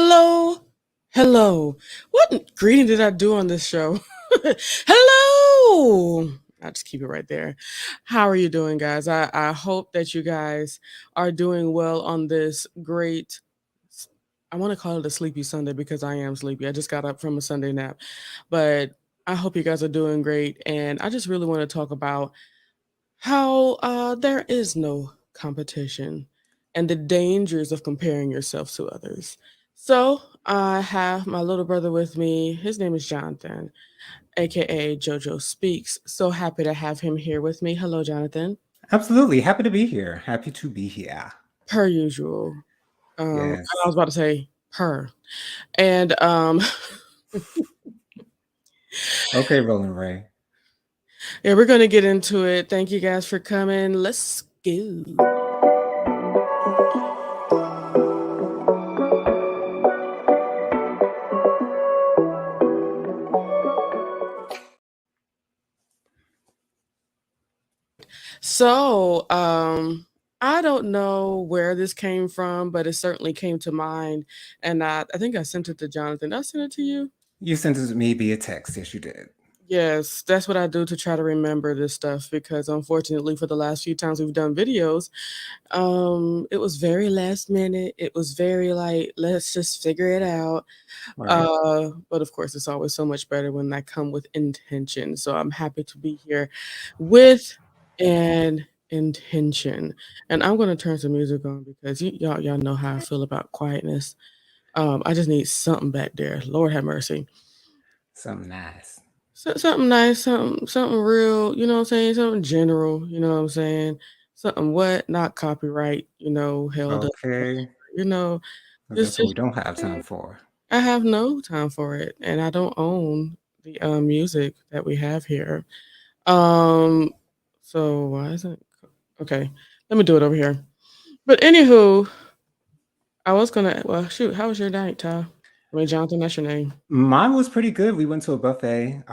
Hello, hello. What greeting did I do on this show? Hello. I'll just keep it right there. How are you doing, guys? I hope that you guys are doing well on this great. I want to call it a sleepy Sunday because I am sleepy. I just got up from a Sunday nap, but I hope you guys are doing great. And I just really want to talk about how there is no competition and the dangers of comparing yourself to others. So I have my little brother with me. His name is Jonathan, aka JoJo Speaks. So happy to have him here with me. Hello, Jonathan. Absolutely. Happy to be here. Happy to be here. Per usual. I Yes. was about to say per. And Okay, Roland Ray. yeah, we're gonna get into it. Thank you guys for coming. Let's go. So, I don't know where this came from, but it certainly came to mind, and I think I sent it to Jonathan. Did I send it to you? You sent it to me via text. Yes, you did. Yes, that's what I do to try to remember this stuff because unfortunately for the last few times we've done videos, it was very last minute. It was very like, let's just figure it out. Right. But of course, it's always so much better when I come with intention. So I'm happy to be here with an intention. And I'm gonna turn some music on because y'all know how I feel about quietness. I just need something back there. Lord have mercy. Something nice. Something nice, something real, you know what I'm saying? Something general, you know what I'm saying? Something what? Not copyright, held up, Okay. you know, just That's what we just don't have time for. I have no time for it, and I don't own the, music that we have here. Um, so why isn't okay, let me do it over here. But anywho, I was gonna well, shoot, how was your night, Ty? I mean, Jonathan, that's your name. Mine was pretty good. We went to a buffet.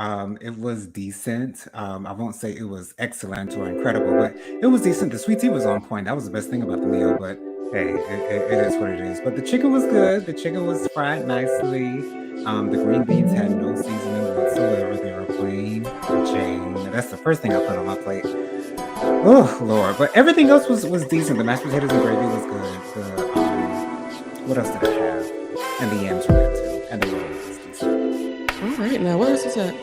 It was decent. I won't say it was excellent or incredible, but it was decent. The sweet tea was on point. That was the best thing about the meal. But hey, it is what it is. But the chicken was good. The chicken was fried nicely. The green beans had no seasoning whatsoever. They were plain Jane. That's the first thing I put on my plate. Oh Lord! But everything else was decent. The mashed potatoes and gravy was good. The what else did I have? And the yams were good too. And the noodles was decent. Alright, now where is this at?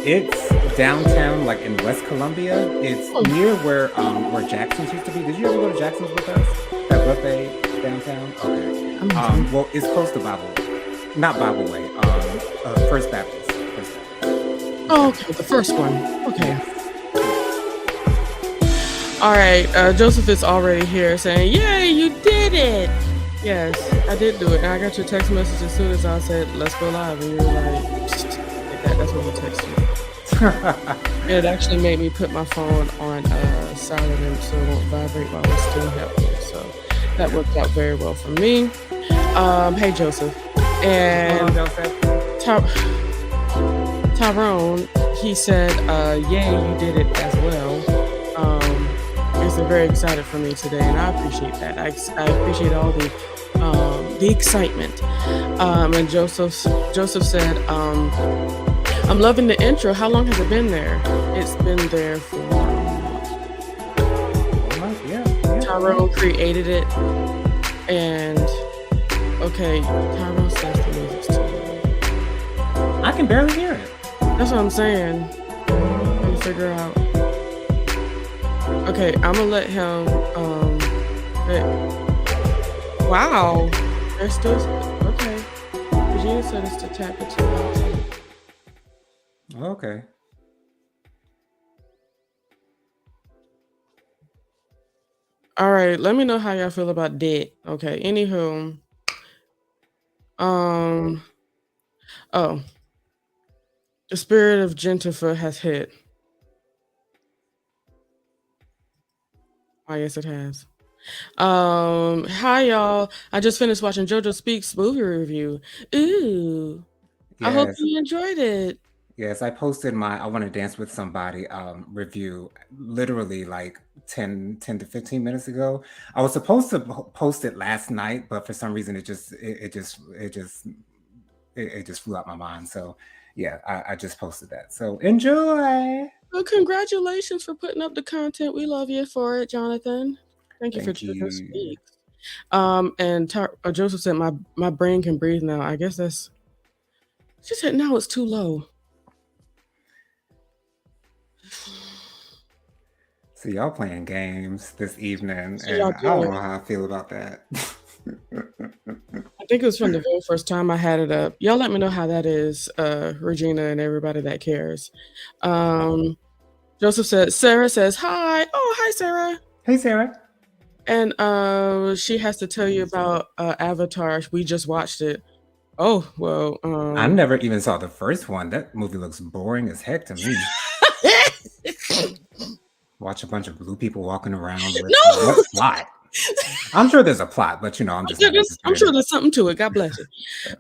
It's downtown, like in West Columbia. It's Oh, near where Jackson's used to be. Did you ever go to Jackson's with us? That buffet downtown. Okay. I'm listening. Well, it's close to Bible, not Bible Way. First Baptist. First Baptist. It's Oh, down. okay, the first one. Okay. Yes. Yes. All right, Joseph is already here saying, "Yay, you did it!" Yes, I did do it. And I got your text message as soon as I said, "Let's go live," and you were like, "Psst," like that. That's what you texted me. And it actually made me put my phone on silent and so it won't vibrate while we're still helping. So that Yeah. worked out very well for me. Hey Joseph, What's going on, and Joseph? Ty- Tyrone, he said, "Yay, you did it as well." He's very excited for me today, and I appreciate that. I appreciate all the excitement. And Joseph said, "I'm loving the intro. How long has it been there?" It's been there for Well, yeah, yeah, yeah. Tyrone created it, and okay, Tyrone says the music's too loud. I can barely hear it. That's what I'm saying. I'm trying to figure out. Okay, I'm gonna let him. Wow, there's still okay. Virginia said it's to tap it to. Okay. All right, let me know how y'all feel about that. Okay, anywho, um, oh, the spirit of Gentifa has hit. Oh, yes, it has. Hi y'all. I just finished watching JoJo Speaks movie review. Ooh, I hope Yes. you enjoyed it. Yes, I posted my I Wanna Dance with Somebody review literally like 10 to 15 minutes ago. I was supposed to post it last night, but for some reason it just flew out my mind. So yeah, I just posted that. So enjoy. Well, congratulations for putting up the content. We love you for it, Jonathan. Thank you for Thank choosing you. Speak. And Joseph said, my brain can breathe now. I guess that's. She said, now it's too low. So y'all playing games this evening, So y'all and I don't doing. know how I feel about that. I think it was from the very first time I had it up. Y'all let me know how that is, Regina and everybody that cares. Um, Joseph said, Sarah says, hi. Oh, hi, Sarah. Hey, Sarah. And she has to tell you about Avatar. We just watched it. Oh, well, I never even saw the first one. That movie looks boring as heck to me. Watch a bunch of blue people walking around with no. what plot? I'm sure there's a plot, but I'm just not I'm interested in sure it. there's something to it. God bless you.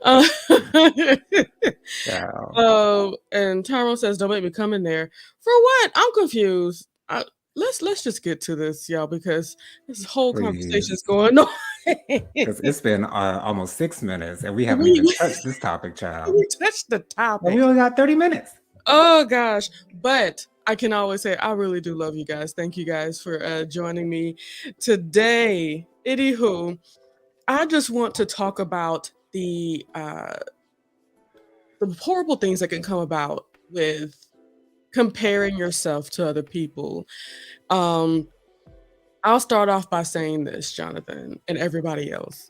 Uh, Child, and Tyrone says, "Don't make me come in there for what? I'm confused. Let's just get to this, y'all, because this whole conversation is please. going on. Because it's been almost 6 minutes and we haven't we even touched this topic, child. we touched the And we topic. only got 30 minutes. Oh gosh, but I can always say I really do love you guys. Thank you guys for joining me today. Anywho, I just want to talk about the horrible things that can come about with comparing yourself to other people. Um, I'll start off by saying this, Jonathan, and everybody else.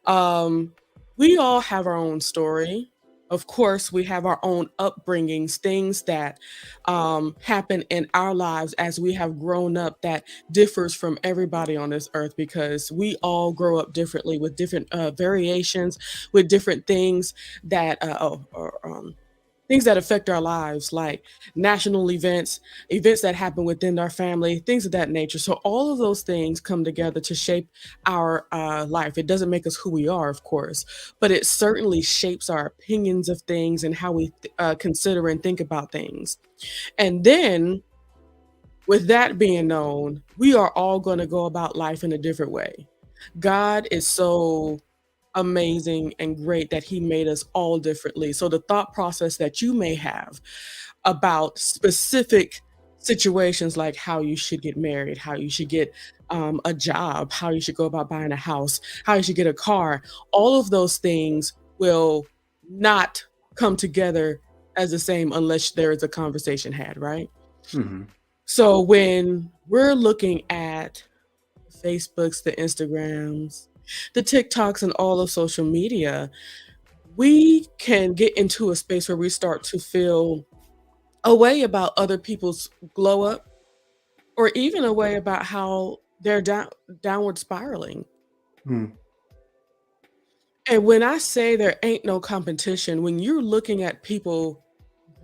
Um, we all have our own story. Of course, we have our own upbringings, things that happen in our lives as we have grown up that differs from everybody on this earth because we all grow up differently with different variations, with different things that things that affect our lives, like national events, events that happen within our family, things of that nature. So all of those things come together to shape our life. It doesn't make us who we are, of course, but it certainly shapes our opinions of things and how we consider and think about things. And then, with that being known, we are all going to go about life in a different way. God is so amazing and great that he made us all differently. So the thought process that you may have about specific situations like how you should get married, how you should get a job, how you should go about buying a house, how you should get a car, all of those things will not come together as the same unless there is a conversation had, right? Hmm. So when we're looking at Facebooks, the Instagrams, the TikToks, and all of social media, we can get into a space where we start to feel a way about other people's glow up, or even a way about how they're downward spiraling. Hmm. And when I say there ain't no competition, when you're looking at people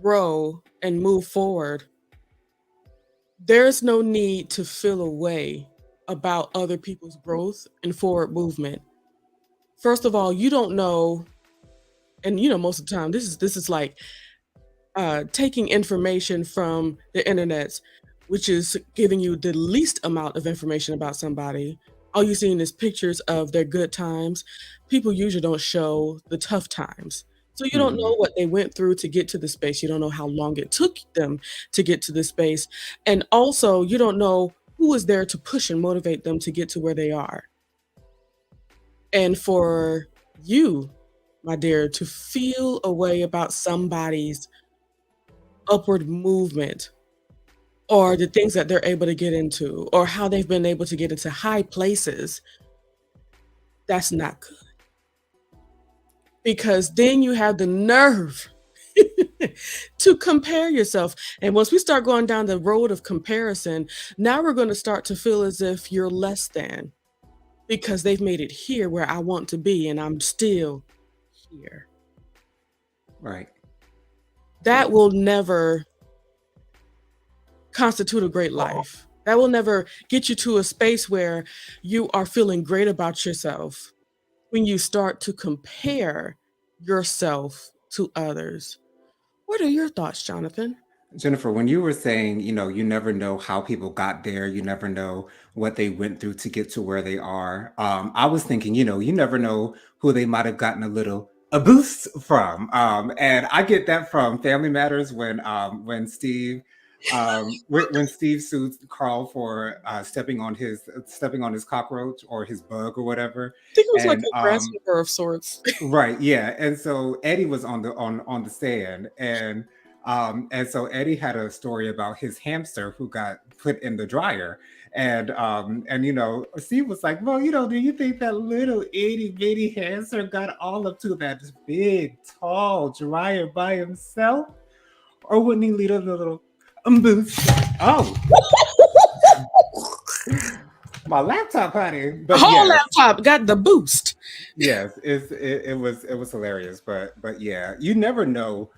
grow and move forward, there's no need to feel a way about other people's growth and forward movement. First of all, you don't know, and most of the time this is like taking information from the internet, which is giving you the least amount of information about somebody. All you're seeing is pictures of their good times. People usually don't show the tough times. So you don't know Hmm. what they went through to get to the space. You don't know how long it took them to get to the space. And also, you don't know who was there to push and motivate them to get to where they are. And for you, my dear, to feel a way about somebody's upward movement or the things that they're able to get into or how they've been able to get into high places, that's not good. Because then you have the nerve to compare yourself. And once we start going down the road of comparison, now we're going to start to feel as if you're less than because they've made it here where I want to be and I'm still here. Right. That will never constitute a great life. That will never get you to a space where you are feeling great about yourself when you start to compare yourself to others. What are your thoughts, Jonathan? Jennifer, when you were saying, you never know how people got there, you never know what they went through to get to where they are. I was thinking, you never know who they might have gotten a boost from. And I get that from Family Matters when when Steve sued Carl for stepping on his cockroach or his bug or whatever. I think it was like And a grasshopper of sorts. right, yeah. And so Eddie was on the stand, and so Eddie had a story about his hamster who got put in the dryer. And Steve was like, well, do you think that little itty bitty hamster got all up to that big tall dryer by himself? Or wouldn't he lead a little boost? Oh, my laptop, honey. But Whole yes, laptop got the boost. yes, it was hilarious, but yeah, you never know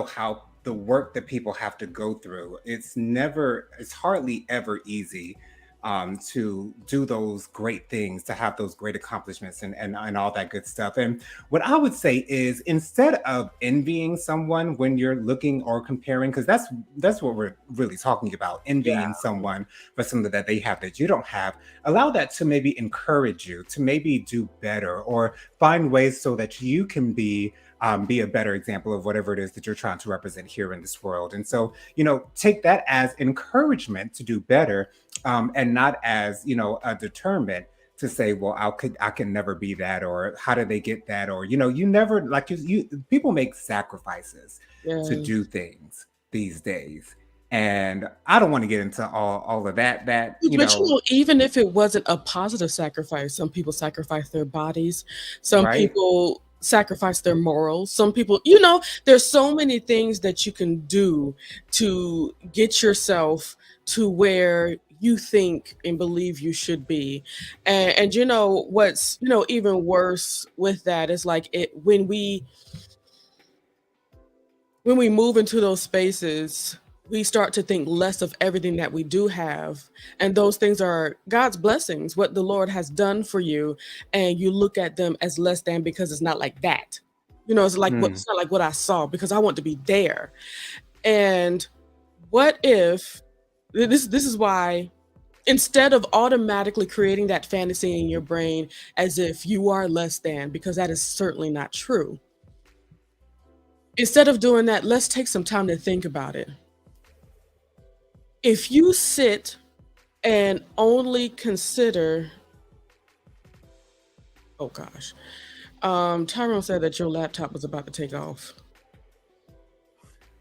how the work that people have to go through. It's hardly ever easy to do those great things, to have those great accomplishments and all that good stuff. And what I would say is, instead of envying someone when you're looking or comparing, because that's what we're really talking about, Yeah. envying someone for something that they have that you don't have, allow that to maybe encourage you to maybe do better, or find ways so that you can be a better example of whatever it is that you're trying to represent here in this world. And so, take that as encouragement to do better, and not as, a deterrent to say, well, I can never be that, or how did they get that, or you never, like, people make sacrifices to Yeah. do things these days. And I don't want to get into all of that, But even if it wasn't a positive sacrifice, some people sacrifice their bodies, some right? people sacrifice their morals, some people, there's so many things that you can do to get yourself to where you think and believe you should be. And what's, even worse with that is like it when we move into those spaces, we start to think less of everything that we do have. And those things are God's blessings, what the Lord has done for you. And you look at them as less than because it's not like that. Mm, It's not like what I saw because I want to be there. And what if this is why, instead of automatically creating that fantasy in your brain as if you are less than, because that is certainly not true. Instead of doing that, let's take some time to think about it. If you sit and only consider, oh gosh, Tyrone said that your laptop was about to take off.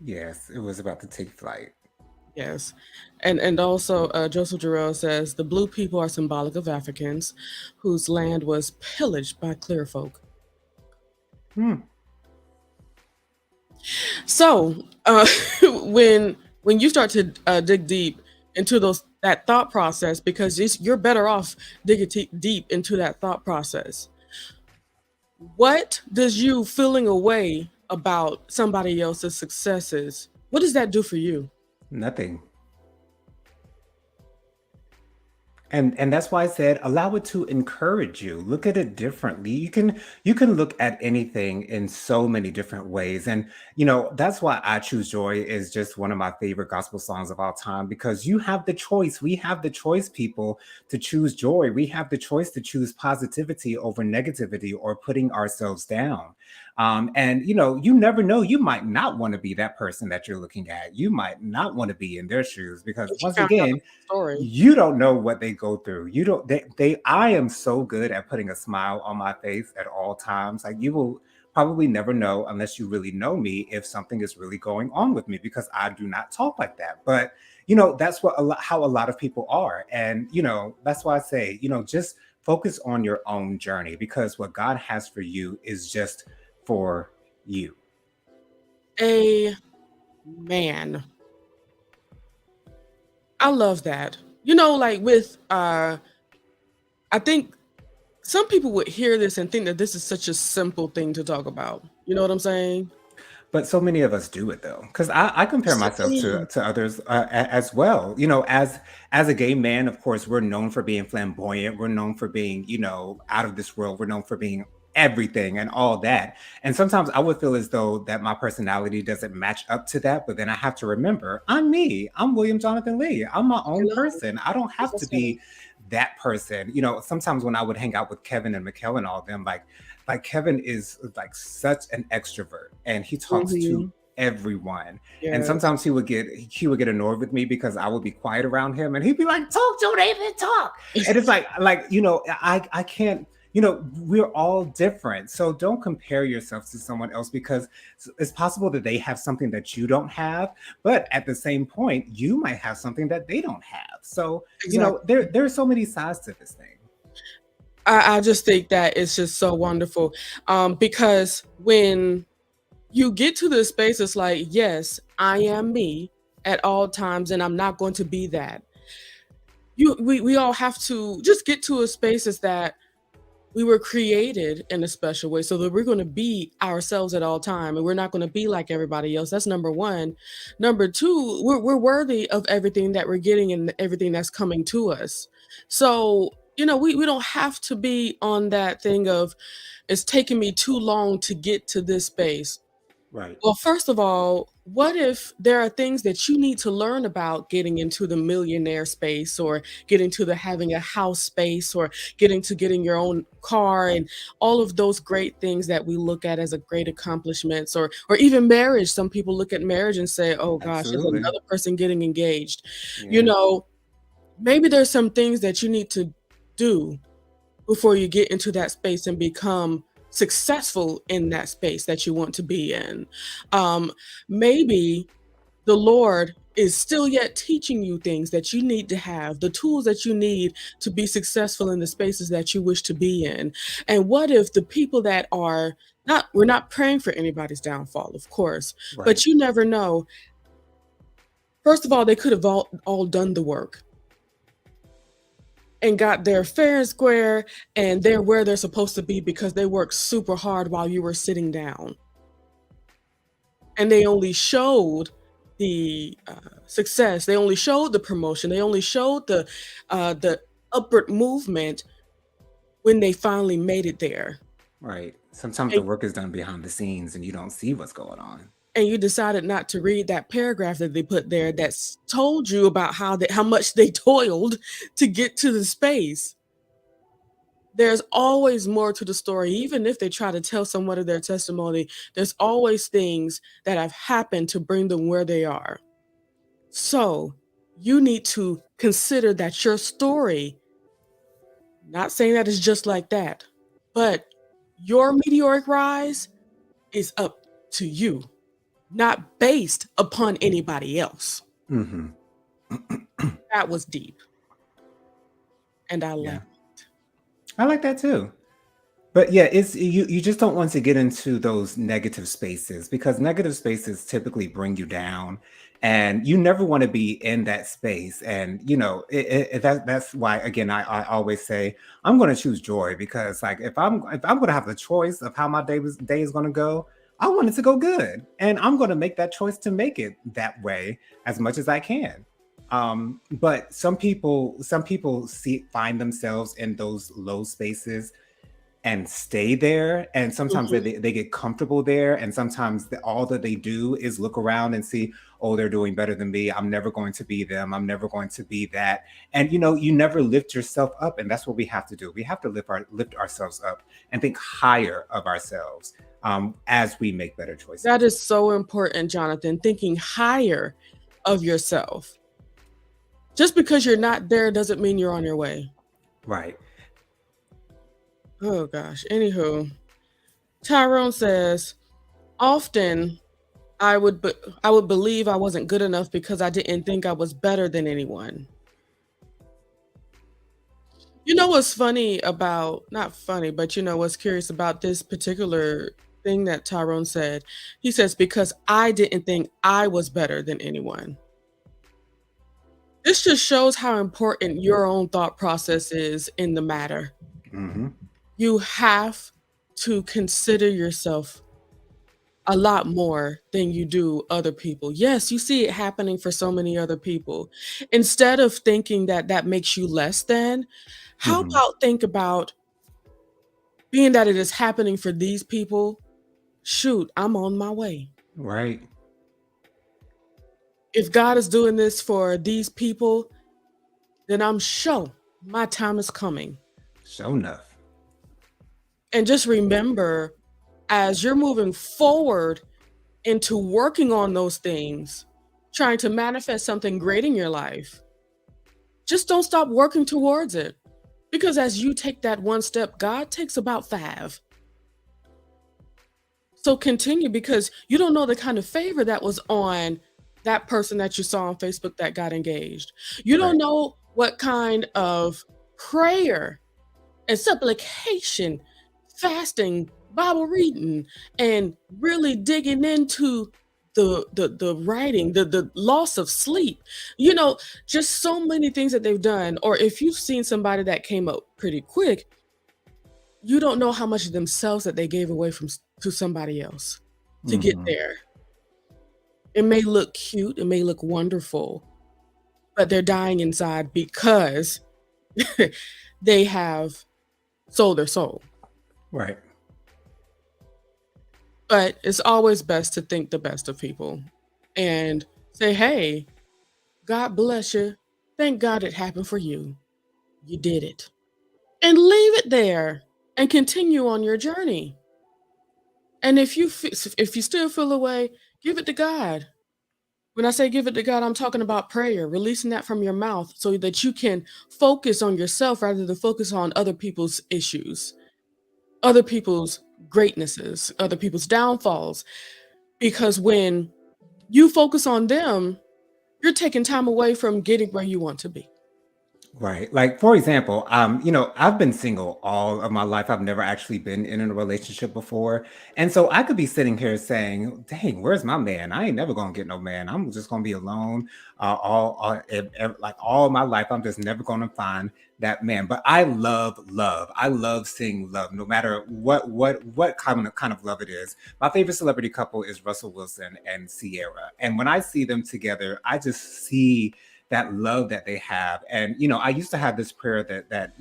yes, it was about to take flight. Yes. And also, Joseph Jarrell says the blue people are symbolic of Africans whose land was pillaged by clear folk. Hmm. So, when you start to dig deep into that thought process, because you're better off digging deep into that thought process. What does you feeling away about somebody else's successes? What does that do for you? Nothing. And that's why I said, allow it to encourage you. Look at it differently. You can look at anything in so many different ways. And that's why I Choose Joy is just one of my favorite gospel songs of all time, because you have the choice. We have the choice, people, to choose joy. We have the choice to choose positivity over negativity or putting ourselves down. And you never know. You might not want to be that person that you're looking at. You might not want to be in their shoes, because If you once found out the again, story. you don't know what they go through. You don't they I am so good at putting a smile on my face at all times. Like, you will probably never know, unless you really know me, if something is really going on with me, because I do not talk like that. But that's how a lot of people are. And that's why I say, just focus on your own journey, because what God has for you is just for you. A man. I love that. Like with I think some people would hear this and think that this is such a simple thing to talk about. You know what I'm saying? But so many of us do it though, because I compare myself Same. to others, as well. As a gay man, of course, we're known for being flamboyant. We're known for being, out of this world. We're known for being everything and all that. And sometimes I would feel as though that my personality doesn't match up to that, but then I have to remember I'm me. I'm William Jonathan Lee. I'm my own Hello. person. I don't As have I to said. be that person. Sometimes when I would hang out with Kevin and Mikkel and all them, like Kevin is like such an extrovert and he talks to Mhm. everyone. And Yes. sometimes he would get annoyed with me because I would be quiet around him and he'd be like, talk, don't even talk. And it's I can't, we're all different. So don't compare yourself to someone else because it's possible that they have something that you don't have, but at the same point, you might have something that they don't have. So, Exactly. there are so many sides to this thing. I just think that it's just so wonderful, because when you get to this space, it's like, yes, I am me at all times, and I'm not going to be that. We all have to just get to a space is that we were created in a special way so that we're going to be ourselves at all time and we're not going to be like everybody else. That's number one. Number two, we're worthy of everything that we're getting and everything that's coming to us. So we don't have to be on that thing of it's taking me too long to get to this space. Right. Well, first of all, what if there are things that you need to learn about getting into the millionaire space or getting to the having a house space or getting your own car and all of those great things that we look at as a great accomplishments or even marriage. Some people look at marriage and say, "Oh gosh, there's Absolutely. another person getting engaged." You Yeah. know, maybe there's some things that you need to do before you get into that space and become successful in that space that you want to be in. Um, Maybe the Lord is still yet teaching you things that you need to have, the tools that you need to be successful in the spaces that you wish to be in. And what if the people that are not, we're not praying for anybody's downfall, of course, Right. but you never know. First of all, they could have all done the work and got there fair and square, and they're where they're supposed to be because they worked super hard while you were sitting down. And they only showed the success, they only showed the promotion, they only showed the upward movement when they finally made it there. Right. Sometimes And the work is done behind the scenes and you don't see what's going on. and you decided not to read that paragraph that they put there that's told you about how much they toiled to get to the space. There's always more to the story. Even if they try to tell somewhat of their testimony, there's always things that have happened to bring them where they are. So you need to consider that your story, not saying that it's just like that, but your meteoric rise is up to you, not based upon anybody else. Hmm. That was deep, and I Yeah. love it. I like that too. But yeah, it's you just don't want to get into those negative spaces because negative spaces typically bring you down and you never want to be in that space. And that's why again I always say I'm going to choose joy because like if I'm going to have the choice of how my day is going to go, I want it to go good. And I'm going to make that choice to make it that way as much as I can. But some people find themselves in those low spaces and stay there, and sometimes Mhm. they get comfortable there, and sometimes all that they do is look around and see, oh, they're doing better than me, I'm never going to be them, I'm never going to be that. And you never lift yourself up, and that's what we have to do. We have to lift ourselves up and think higher of ourselves, as we make better That choices. is so important, Jonathan, thinking higher of yourself. Just because you're not there doesn't mean you're on your way. Right. Oh gosh. Anywho, Tyrone says, often I would believe I wasn't good enough because I didn't think I was better than anyone. You know what's funny about, not funny, but you know what's curious about this particular thing that Tyrone said? He says, because I didn't think I was better than anyone. This just shows how important your own thought process is in the matter. Hmm. You have to consider yourself a lot more than you do other people. Yes, you see it happening for so many other people. Instead of thinking that that makes you less than, how Hmm. about think about being that it is happening for these people, shoot, I'm on my way. Right. If God is doing this for these people, then I'm sure my time is coming. Sure enough. And just remember, as you're moving forward into working on those things, trying to manifest something great in your life, just don't stop working towards it. Because as you take that one step, God takes about 5. So continue, because you don't know the kind of favor that was on that person that you saw on Facebook that got engaged. You don't Right. know what kind of prayer and supplication, fasting, Bible reading, and really digging into the writing, the loss of sleep, just so many things that they've done. Or if you've seen somebody that came up pretty quick, you don't know how much of themselves that they gave away to somebody else to get Hmm. there. It may look cute, it may look wonderful, but they're dying inside because they have sold their soul. Right. But it's always best to think the best of people and say, hey, God bless you. Thank God it happened for you. You did it. And leave it there and continue on your journey. And if you still feel away, give it to God. When I say give it to God, I'm talking about prayer, releasing that from your mouth so that you can focus on yourself rather than focus on other people's issues, other people's greatnesses, other people's downfalls. Because when you focus on them, you're taking time away from getting where you want to be. Right. Like for example, I've been single all of my life. I've never actually been in a relationship before. And so I could be sitting here saying, dang, where's my man? I ain't never gonna get no man. I'm just gonna be alone like all my life. I'm just never gonna find that man. But I love love. I love seeing love, no matter what kind of love it is. My favorite celebrity couple is Russell Wilson and Sierra. And when I see them together, I just see that love that they have. And I used to have this prayer that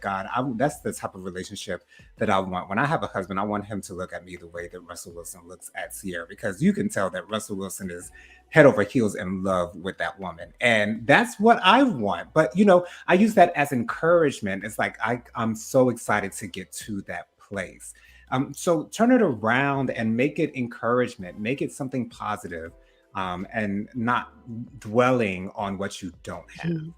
God, that's the type of relationship that I want. When I have a husband, I want him to look at me the way that Russell Wilson looks at Sierra, because you can tell that Russell Wilson is head over heels in love with that woman. And that's what I want. But I use that as encouragement. It's like I'm so excited to get to that place. So turn it around and make it encouragement, make it something positive, and not dwelling on what you don't have. Mhm.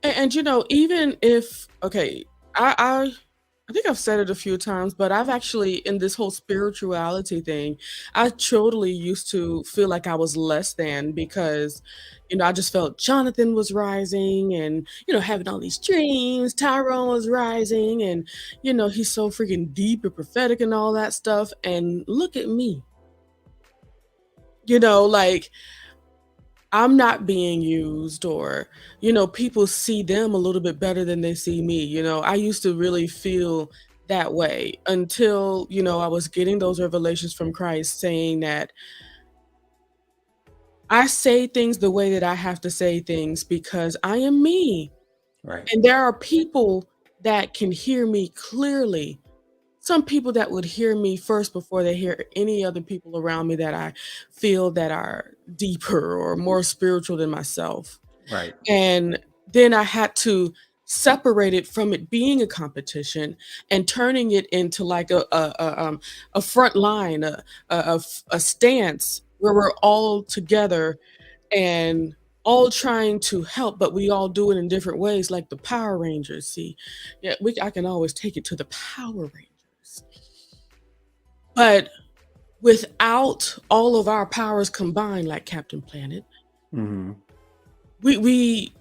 And even if okay, I think I've said it a few times, but I've actually in this whole spirituality thing, I totally used to feel like I was less than because, I just felt Jonathan was rising and, having all these dreams, Tyrone was rising and, he's so freaking deep and prophetic and all that stuff. And look at me, like I'm not being used, or, people see them a little bit better than they see me. I used to really feel that way until, I was getting those revelations from Christ saying that I say things the way that I have to say things because I am me. Right. And there are people that can hear me clearly. Some people that would hear me first before they hear any other people around me that I feel that are deeper or more spiritual than myself. Right. And then I had to separate it from it being a competition and turning it into like a front line, a stance where we're all together and all trying to help, but we all do it in different ways, like the Power Rangers. See, yeah, I can always take it to the Power Rangers. But without all of our powers combined, like Captain Planet, Hmm. we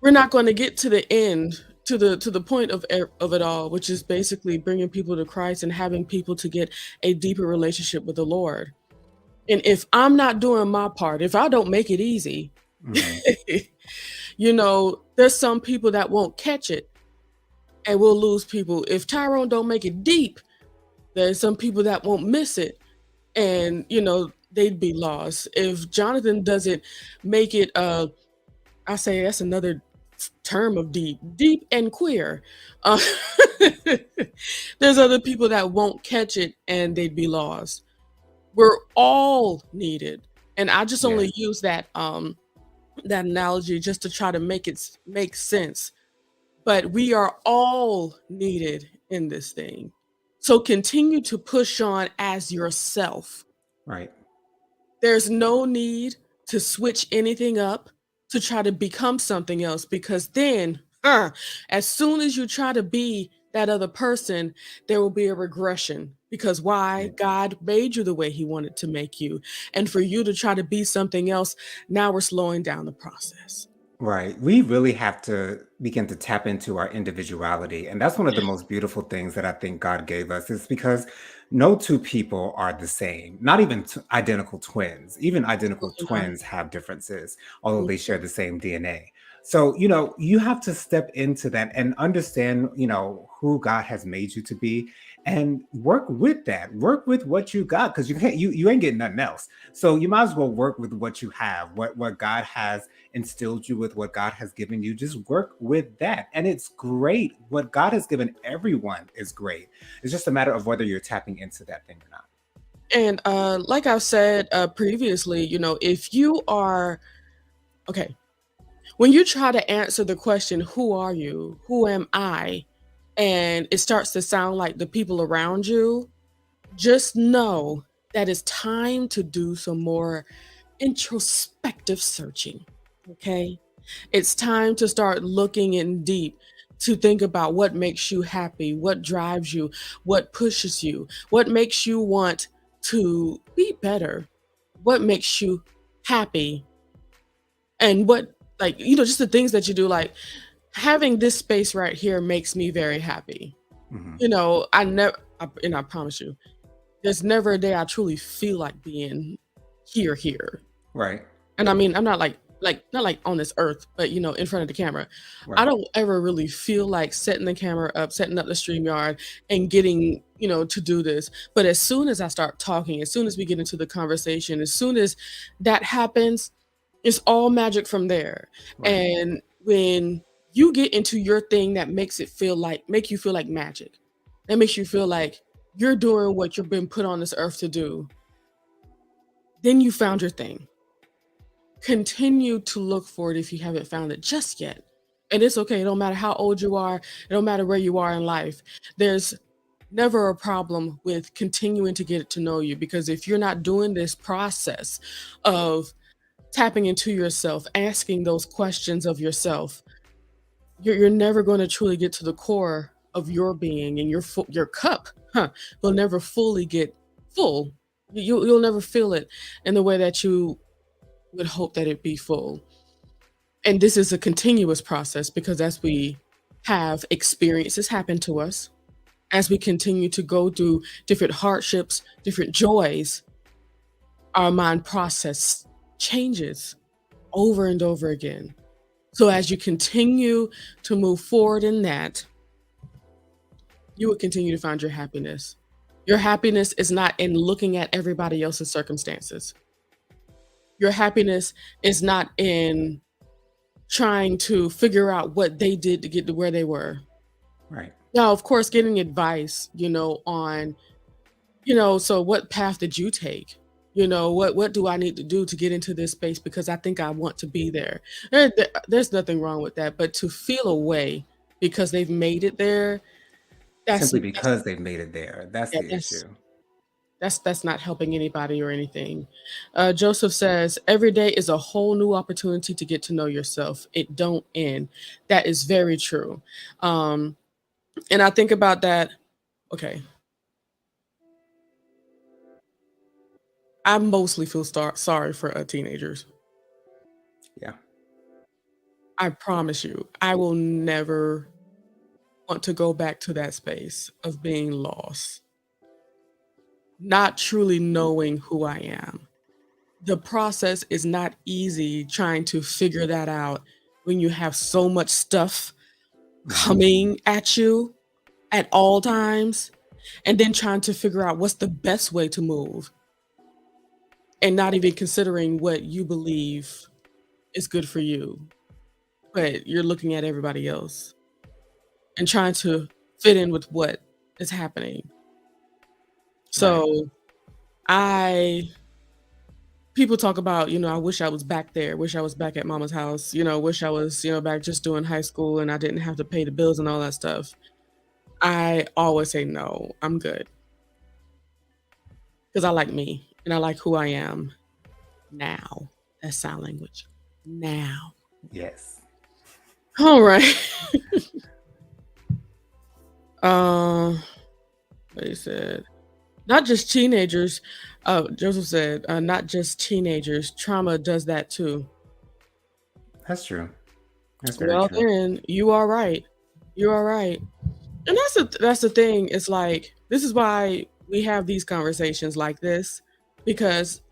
we're not going to get to the end, to the point of it all, which is basically bringing people to Christ and having people to get a deeper relationship with the Lord. And if I'm not doing my part, if I don't make it easy, Hmm. there's some people that won't catch it and we'll lose people. If Tyrone don't make it deep, there's some people that won't miss it and they'd be lost. If Jonathan doesn't make it I say that's another term of deep and queer. Uh, there's other people that won't catch it and they'd be lost. We're all needed. And I just Yes. only use that analogy just to try to make sense. But we are all needed in this thing. So continue to push on as yourself. Right. There's no need to switch anything up to try to become something else because then, as soon as you try to be that other person, there will be a regression. Because why? Right. God made you the way He wanted to make you. And for you to try to be something else, now we're slowing down the process. Right. We really have to begin to tap into our individuality. And that's one of the Yeah, most beautiful things that I think God gave us is because no two people are the same, not even identical twins. Even identical absolutely not. twins have differences, although Mm. they share the same DNA. So, you have to step into that and understand, who God has made you to be and work with that. Work with what you got because you ain't getting nothing else. So you might as well work with what you have, what God has instilled you with, what God has given you. Just work with that. And it's great. What God has given everyone is great. It's just a matter of whether you're tapping into that thing or not. And like I've said previously, if you are okay, when you try to answer the question, who are you? Who am I? And it starts to sound like the people around you, just know that it's time to do some more introspective searching. Okay. It's time to start looking in deep to think about what makes you happy, what drives you, what pushes you, what makes you want to be better, what makes you happy, and what, like, just the things that you do, like having this space right here makes me very happy. Mhm. I never, and I promise you, there's never a day I truly feel like being here. Right. And I mean, I'm not like not like on this earth, but in front of the camera. I Right. don't ever really feel like setting the camera up, setting up the StreamYard and getting, to do this. But as soon as I start talking, as soon as we get into the conversation, as soon as that happens, it's all magic from there. Right. And when you get into your thing that make you feel like magic, that makes you feel like you're doing what you've been put on this earth to do, then you found your thing. Continue to look for it if you haven't found it just yet. And it's okay. It don't matter how old you are. It don't matter where you are in life. There's never a problem with continuing to get to know you, because if you're not doing this process of tapping into yourself, asking those questions of yourself, you're never going to truly get to the core of your being, and your cup will never fully get full. You'll never feel it in the way that you would hope that it be full. And this is a continuous process, because as we have experiences happen to us, as we continue to go through different hardships, different joys, our mind process changes over and over again. So as you continue to move forward in that, you will continue to find your happiness. Your happiness is not in looking at everybody else's circumstances. Your happiness is not in trying to figure out what they did to get to where they were. Right. Now, of course, getting advice, on, so what path did you take? What do I need to do to get into this space, because I think I want to be there. There's nothing wrong with that, but to feel a way because they've made it there, that's Simply that's because they've made it there. That's yeah, the issue. that's not helping anybody or anything. Joseph says, every day is a whole new opportunity to get to know yourself. It don't end. That is very true. Um, and I think about that. Okay, I mostly feel sorry for teenagers. Yeah. I promise you, I will never want to go back to that space of being lost, not truly knowing who I am. The process is not easy trying to figure that out when you have so much stuff Mhm. coming at you at all times, and then trying to figure out what's the best way to move, and not even considering what you believe is good for you. but you're looking at everybody else and trying to fit in with what is happening. Right. So people talk about, I wish I was back there, wish I was back at mama's house, wish I was, back just doing high school and I didn't have to pay the bills and all that stuff. I always say no, I'm good. Because I like me and I like who I am now. That's sign language. Now. Yes. All right. What he said. Not just teenagers. Joseph said, not just teenagers. Trauma does that too. That's true. That's very Well, true. then you are right. You are right. And that's the thing. It's like, this is why we have these conversations like this, because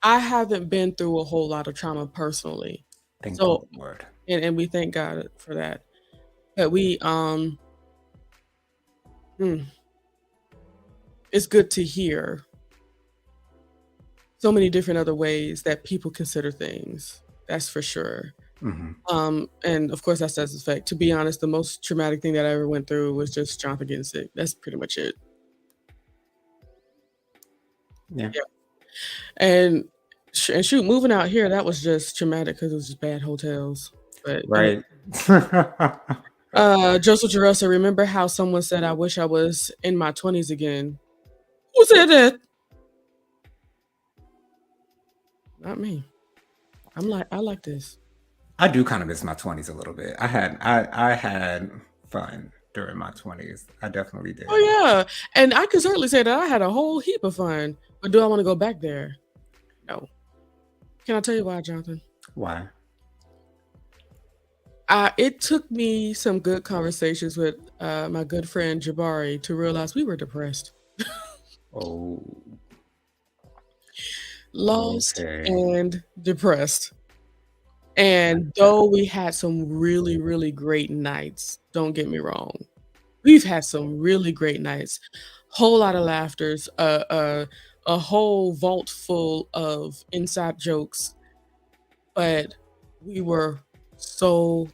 I haven't been through a whole lot of trauma personally. Thank So, the Lord. and we thank God for that. But we it's good to hear so many different other ways that people consider things. That's for sure. And of course, that's effect. To be honest, the most traumatic thing that I ever went through was just Jonathan getting sick. That's pretty much it. Yeah. And shoot, moving out here, that was just traumatic because it was just bad hotels. But Right. Joseph Jerosa, remember how someone said, "I wish I was in my 20s again." Who said that? Not me. I like this. I do kind of miss my 20s a little bit. I had fun during my 20s. I definitely did. Oh yeah, and I can certainly say that I had a whole heap of fun. But do I want to go back there? No. Can I tell you why, Jonathan? Why? It took me some good conversations with my good friend Jabari to realize we were depressed, Oh, lost, okay. and depressed. And though we had some really, really great nights, don't get me wrong, we've had some really great nights, whole lot of laughters, a whole vault full of inside jokes, but we were so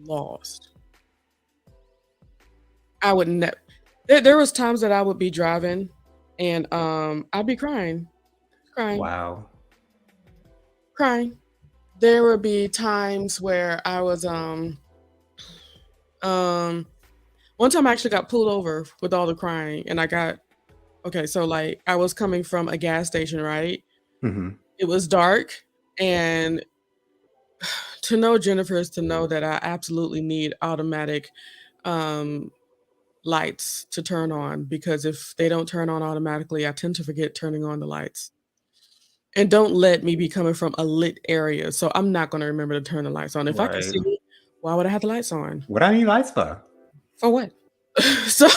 lost. I would never. There was times that I would be driving, and I'd be crying, crying, Wow. crying. There would be times where I was one time I actually got pulled over with all the crying, and so like I was coming from a gas station, right? hmm It was dark, and to know Jennifer is to know that I absolutely need automatic lights to turn on, because if they don't turn on automatically, I tend to forget turning on the lights. And don't let me be coming from a lit area, so I'm not gonna remember to turn the lights on. If I can Right. see, why would I have the lights on? What I need lights for? For what? So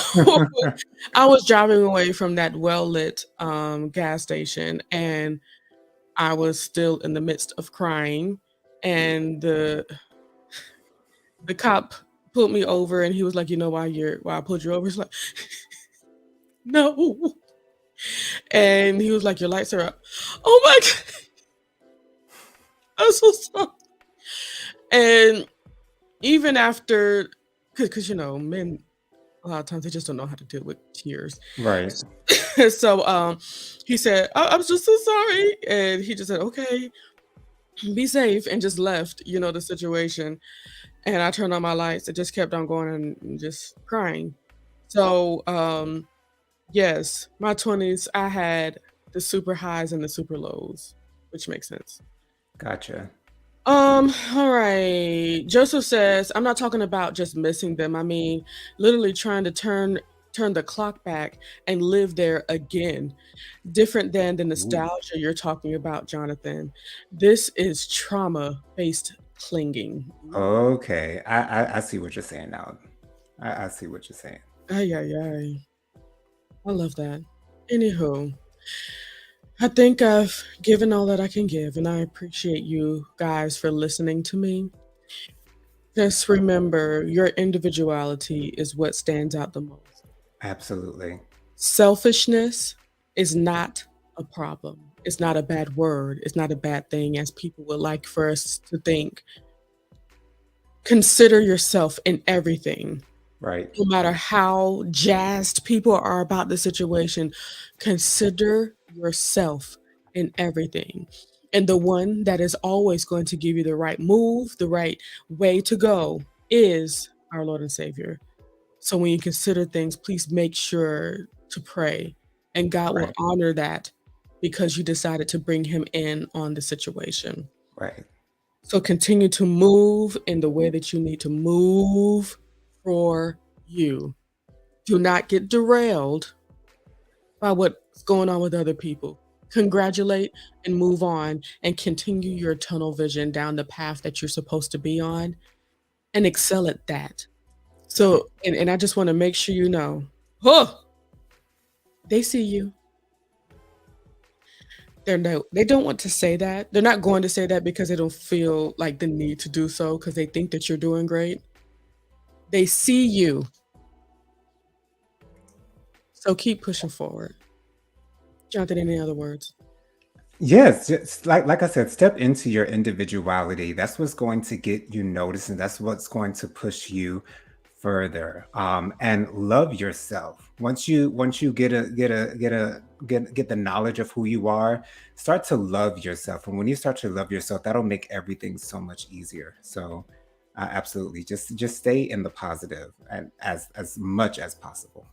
I was driving away from that well-lit gas station, and I was still in the midst of crying, and the cop pulled me over, and he was like, "You know why I pulled you over?" He's like, "No." And he was like, "Your lights are up." Oh my God. I'm so sorry. And even after, because men, a lot of times they just don't know how to deal with tears. Right. So he said, I'm just so sorry. And he just said, "Okay, be safe," and just left, the situation. And I turned on my lights. It just kept on going and just crying. So yes, my 20s, I had the super highs and the super lows, which makes sense. Gotcha. All right. Joseph says, "I'm not talking about just missing them. I mean, literally trying to turn the clock back and live there again. Different than the Ooh. nostalgia you're talking about, Jonathan. This is trauma-based clinging." Okay. I see what you're saying now. I see what you're saying. Ay, ay, ay. I love that. Anywho, I think I've given all that I can give, and I appreciate you guys for listening to me. Just remember, your individuality is what stands out the most. Absolutely. Selfishness is not a problem. It's not a bad word. It's not a bad thing, as people would like for us to think. Consider yourself in everything. Right. No matter how jazzed people are about the situation, consider yourself in everything. And the one that is always going to give you the right move, the right way to go is our Lord and Savior. So when you consider things, please make sure to pray, and God will Right. honor that because you decided to bring him in on the situation. Right. So continue to move in the way that you need to move for you. Do not get derailed by what's going on with other people. Congratulate and move on and continue your tunnel vision down the path that you're supposed to be on and excel at that. Right. So, and I just want to make sure you know, huh, they see you. They don't want to say that. They're not going to say that because they don't feel like the need to do so because they think that you're doing great. They see you. So keep pushing forward. Jonathan, any other words? Yes, just like I said, step into your individuality. That's what's going to get you noticed, and that's what's going to push you further. And love yourself. Once you get the knowledge of who you are, start to love yourself. And when you start to love yourself, that'll make everything so much easier. So, absolutely, just stay in the positive and as much as possible.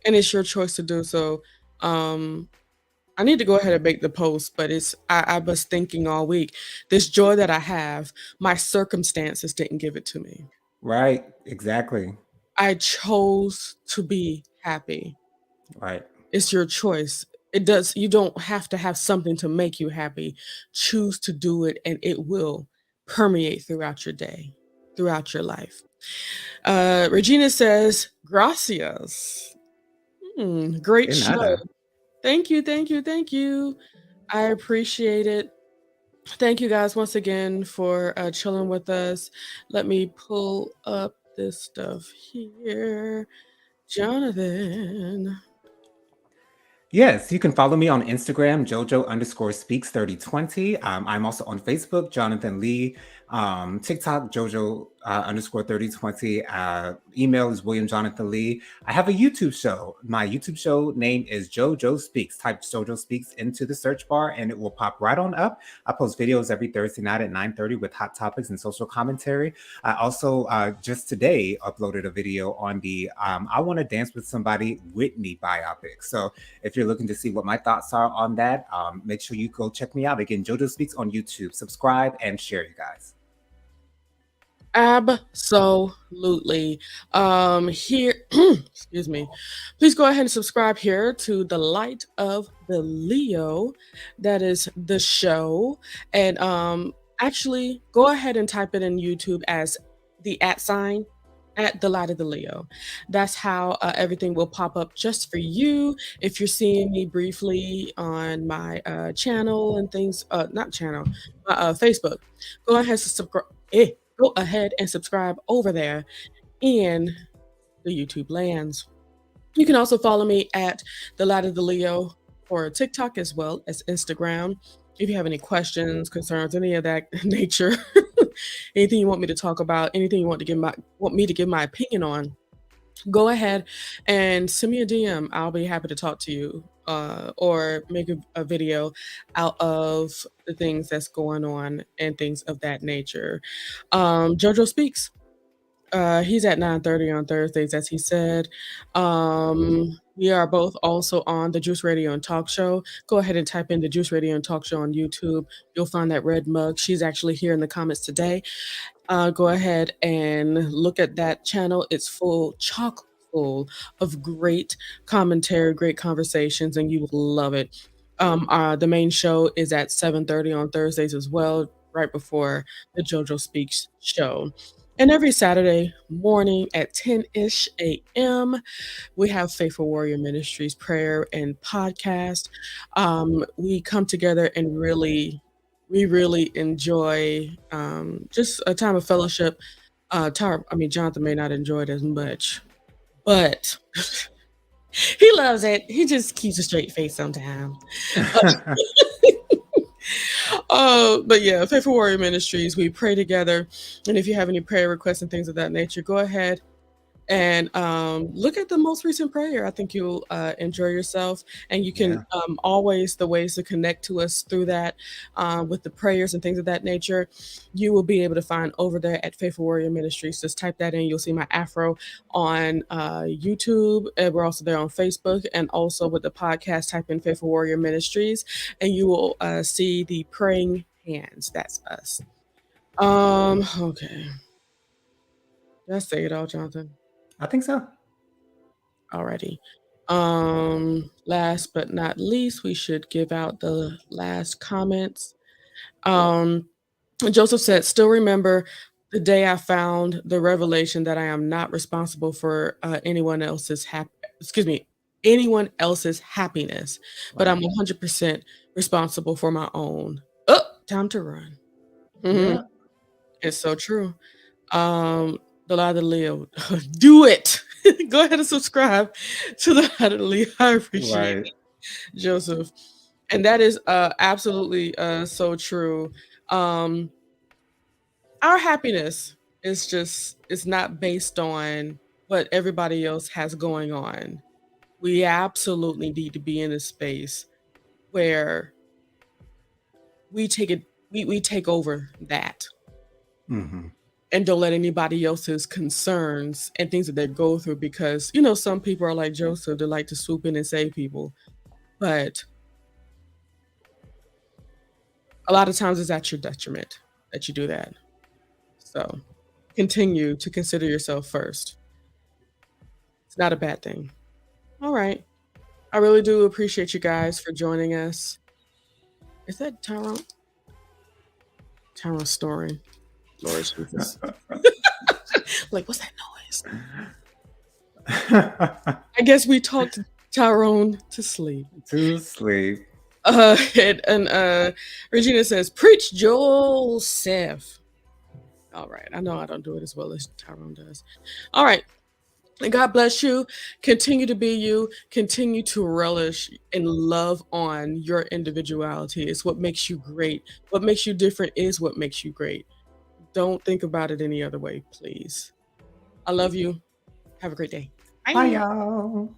And it's your choice to do so. Um, I need to go ahead and make the post, but I was thinking all week, this joy that I have, my circumstances didn't give it to me. Right? Exactly. I chose to be happy. Right. It's your choice. You don't have to have something to make you happy. Choose to do it and it will permeate throughout your day, throughout your life. Regina says, gracias. Great De show. nada. Thank you, thank you, thank you. I appreciate it. Thank you guys once again for chilling with us. Let me pull up this stuff here. Jonathan. Yes, you can follow me on Instagram, Jojo_speaks3020. I'm also on Facebook, Jonathan Lee. TikTok, Jojo_3020. Email is William Jonathan Lee. I have a YouTube show. My YouTube show name is Jojo Speaks. Type Jojo Speaks into the search bar and it will pop right on up. I post videos every Thursday night at 9:30 with hot topics and social commentary. I also just today uploaded a video on the I Want to Dance with Somebody Whitney biopic. So if you're looking to see what my thoughts are on that, make sure you go check me out. Again, Jojo Speaks on YouTube. Subscribe and share, you guys. Absolutely. Here, excuse me. Please go ahead and subscribe here to The Light of the Leo. That is the show. And actually go ahead and type it in YouTube as the @ at The Light of the Leo. That's how everything will pop up just for you. If you're seeing me briefly on my channel and things, not channel, Facebook, go ahead and subscribe. Go ahead and subscribe over there in the YouTube lands. You can also follow me at The Light of the Leo for TikTok as well as Instagram. If you have any questions, concerns, any of that nature, anything you want me to talk about, anything you want me to give my opinion on, go ahead and send me a DM. I'll be happy to talk to you or make a video out of the things that's going on and things of that nature. Jojo Speaks. He's at 9:30 on Thursdays, as he said. We are both also on the Juice Radio and Talk Show. Go ahead and type in the Juice Radio and Talk Show on YouTube. You'll find that red mug. She's actually here in the comments today. Go ahead and look at that channel. It's chock full of great commentary, great conversations, and you will love it. The main show is at 7:30 on Thursdays as well, right before the JoJo Speaks show. And every Saturday morning at 10-ish a.m., we have Faithful Warrior Ministries prayer and podcast. We come together and we really enjoy just a time of fellowship. Jonathan may not enjoy it as much, but he loves it. He just keeps a straight face sometimes. But yeah, Faithful Warrior Ministries, we pray together. And if you have any prayer requests and things of that nature, go ahead and look at the most recent prayer. I think you'll enjoy yourself, and you can Yeah. always the ways to connect to us through that with the prayers and things of that nature. You will be able to find over there at Faithful Warrior Ministries. Just type that in. You'll see my afro on YouTube. And we're also there on Facebook, and also with the podcast. Type in Faithful Warrior Ministries, and you will see the praying hands. That's us. Okay. Did I say it all, Jonathan? I think so. Already. Last but not least, we should give out the last comments. Joseph said, still remember the day I found the revelation that I am not responsible for anyone else's happiness, but I'm Right. 100% responsible for my own. Oh, time to run. Mhm. Yeah. It's so true. The Lie to Leo. Do it. Go ahead and subscribe to the Lie to Leo. I appreciate Right. it, Joseph. And that is absolutely so true. Um, our happiness is just it's not based on what everybody else has going on. We absolutely need to be in a space where we take it we take over that Hmm. and don't let anybody else's concerns and things that they go through, because some people are like Joseph, they like to swoop in and save people, but a lot of times it's at your detriment that you do that. So continue to consider yourself first. It's not a bad thing. All right, I really do appreciate you guys for joining us. Is that Tyrone's story? Lord Jesus. Like, what's that noise? I guess we talked Tyrone to sleep. To sleep. And Regina says, "Preach, Joseph." All right, I know I don't do it as well as Tyrone does. All right, and God bless you. Continue to be you. Continue to relish and love on your individuality. It's what makes you great. What makes you different is what makes you great. Don't think about it any other way, please. I love you. Have a great day. Bye, Bye. y'all.